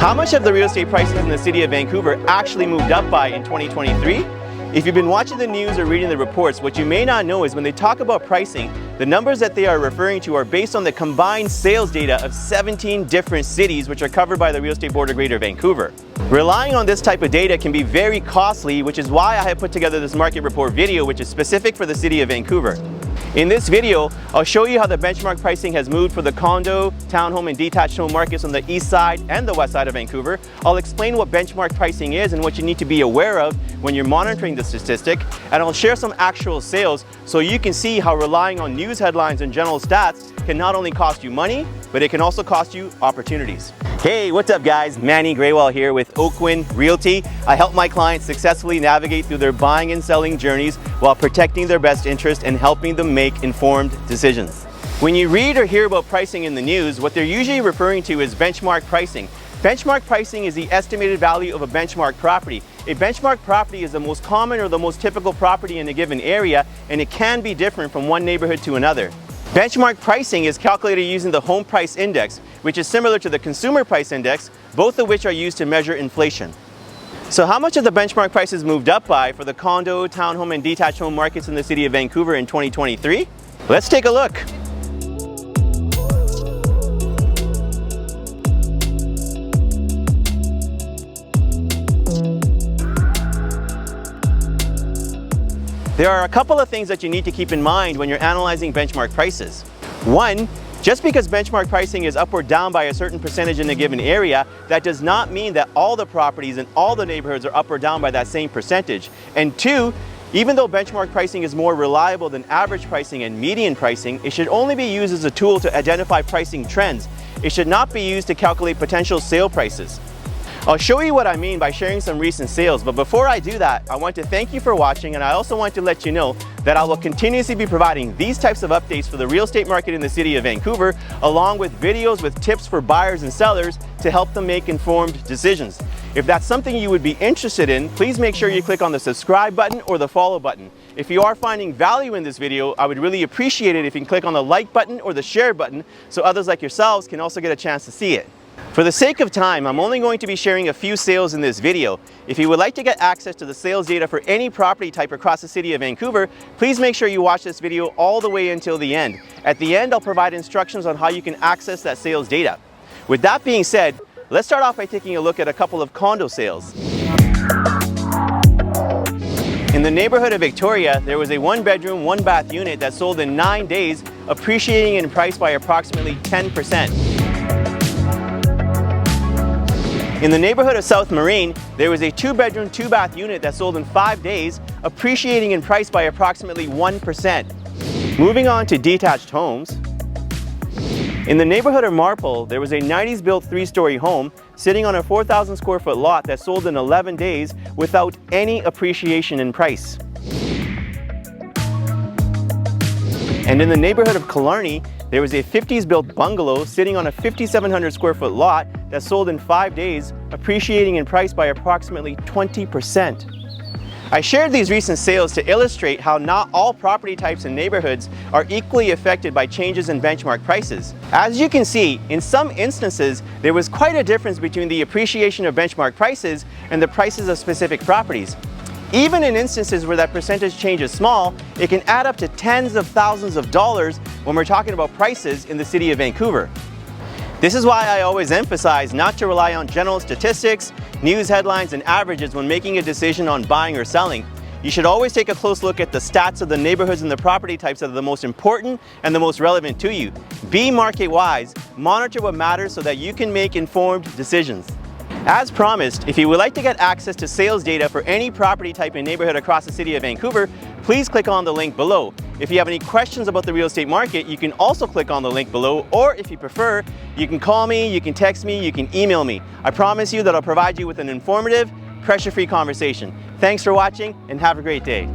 How much have the real estate prices in the city of Vancouver actually moved up by in 2023? If you've been watching the news or reading the reports, what you may not know is when they talk about pricing, the numbers that they are referring to are based on the combined sales data of 17 different cities which are covered by the Real Estate Board of Greater Vancouver. Relying on this type of data can be very costly, which is why I have put together this market report video which is specific for the city of Vancouver. In this video, I'll show you how the benchmark pricing has moved for the condo, townhome, and detached home markets on the east side and the west side of Vancouver. I'll explain what benchmark pricing is and what you need to be aware of when you're monitoring the statistic, and I'll share some actual sales so you can see how relying on news headlines and general stats can not only cost you money, but it can also cost you opportunities. Hey, what's up guys? Manny Graywell here with Oakwyn Realty. I help my clients successfully navigate through their buying and selling journeys while protecting their best interest and helping them make informed decisions. When you read or hear about pricing in the news, what they're usually referring to is benchmark pricing. Benchmark pricing is the estimated value of a benchmark property. A benchmark property is the most common or the most typical property in a given area, and it can be different from one neighborhood to another. Benchmark pricing is calculated using the Home Price Index, which is similar to the Consumer Price Index, both of which are used to measure inflation. So how much have the benchmark prices moved up by for the condo, townhome, and detached home markets in the city of Vancouver in 2023? Let's take a look. There are a couple of things that you need to keep in mind when you're analyzing benchmark prices. One, just because benchmark pricing is up or down by a certain percentage in a given area, that does not mean that all the properties in all the neighborhoods are up or down by that same percentage. And two, even though benchmark pricing is more reliable than average pricing and median pricing, it should only be used as a tool to identify pricing trends. It should not be used to calculate potential sale prices. I'll show you what I mean by sharing some recent sales, but before I do that, I want to thank you for watching, and I also want to let you know that I will continuously be providing these types of updates for the real estate market in the city of Vancouver, along with videos with tips for buyers and sellers to help them make informed decisions. If that's something you would be interested in, please make sure you click on the subscribe button or the follow button. If you are finding value in this video, I would really appreciate it if you can click on the like button or the share button so others like yourselves can also get a chance to see it. For the sake of time, I'm only going to be sharing a few sales in this video. If you would like to get access to the sales data for any property type across the city of Vancouver, please make sure you watch this video all the way until the end. At the end, I'll provide instructions on how you can access that sales data. With that being said, let's start off by taking a look at a couple of condo sales. In the neighborhood of Victoria, there was a 1-bedroom, 1-bath unit that sold in 9 days, appreciating in price by approximately 10%. In the neighborhood of South Marine, there was a 2-bedroom, 2-bath unit that sold in 5 days, appreciating in price by approximately 1%. Moving on to detached homes. In the neighborhood of Marple, there was a 90s built 3-story home sitting on a 4,000 square foot lot that sold in 11 days without any appreciation in price. And in the neighborhood of Killarney, there was a 50s built bungalow sitting on a 5,700 square foot lot that sold in 5 days, appreciating in price by approximately 20%. I shared these recent sales to illustrate how not all property types and neighborhoods are equally affected by changes in benchmark prices. As you can see, in some instances, there was quite a difference between the appreciation of benchmark prices and the prices of specific properties. Even in instances where that percentage change is small, it can add up to tens of thousands of dollars when we're talking about prices in the city of Vancouver. This is why I always emphasize not to rely on general statistics, news headlines, and averages when making a decision on buying or selling. You should always take a close look at the stats of the neighborhoods and the property types that are the most important and the most relevant to you. Be market wise, monitor what matters so that you can make informed decisions. As promised, if you would like to get access to sales data for any property type and neighborhood across the city of Vancouver, please click on the link below. If you have any questions about the real estate market, you can also click on the link below, or if you prefer, you can call me, you can text me, you can email me. I promise you that I'll provide you with an informative, pressure-free conversation. Thanks for watching and have a great day.